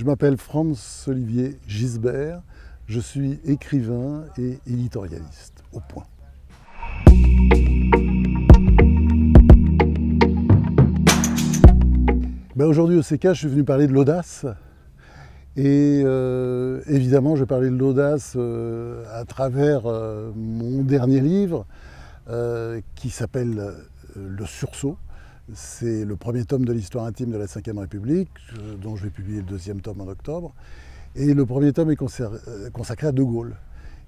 Je m'appelle Franz-Olivier Gisbert, je suis écrivain et éditorialiste, au point. Aujourd'hui au CK, je suis venu parler de l'audace. Et évidemment, je vais parler de l'audace à travers mon dernier livre qui s'appelle Le Sursaut. C'est le premier tome de l'histoire intime de la Ve République, dont je vais publier le deuxième tome en octobre. Et le premier tome est consacré à De Gaulle.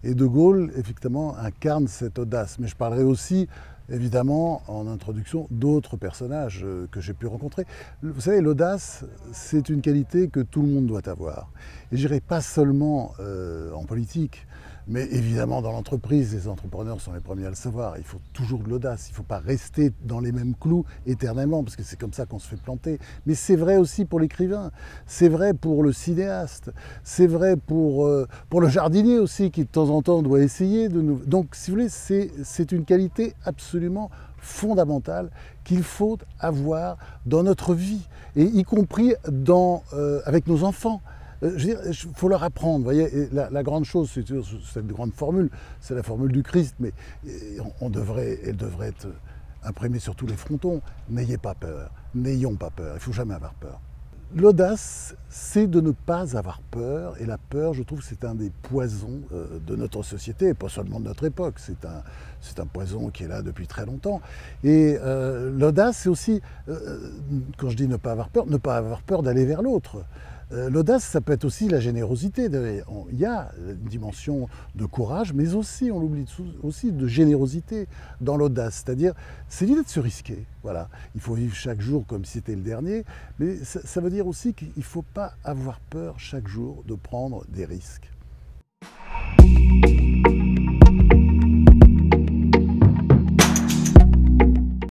Et De Gaulle, effectivement, incarne cette audace. Mais je parlerai aussi, évidemment, en introduction, d'autres personnages que j'ai pu rencontrer. Vous savez, l'audace, c'est une qualité que tout le monde doit avoir. Et je dirais pas seulement en politique, mais évidemment dans l'entreprise, les entrepreneurs sont les premiers à le savoir. Il faut toujours de l'audace, il ne faut pas rester dans les mêmes clous éternellement, parce que c'est comme ça qu'on se fait planter. Mais c'est vrai aussi pour l'écrivain, c'est vrai pour le cinéaste, c'est vrai pour le jardinier aussi, qui de temps en temps doit essayer de nous... Donc, si vous voulez, c'est une qualité absolument fondamentale qu'il faut avoir dans notre vie, et y compris avec nos enfants. Il faut leur apprendre. Vous voyez, la grande chose, c'est cette grande formule, c'est la formule du Christ, mais elle devrait être imprimée sur tous les frontons. N'ayez pas peur, n'ayons pas peur, il ne faut jamais avoir peur. L'audace, c'est de ne pas avoir peur, et la peur, je trouve, c'est un des poisons de notre société, et pas seulement de notre époque, c'est un poison qui est là depuis très longtemps. Et l'audace, c'est aussi, quand je dis ne pas avoir peur d'aller vers l'autre. L'audace, ça peut être aussi la générosité. Il y a une dimension de courage, mais aussi, on l'oublie aussi, de générosité dans l'audace. C'est-à-dire, c'est l'idée de se risquer. Voilà. Il faut vivre chaque jour comme si c'était le dernier, mais ça veut dire aussi qu'il ne faut pas avoir peur chaque jour de prendre des risques.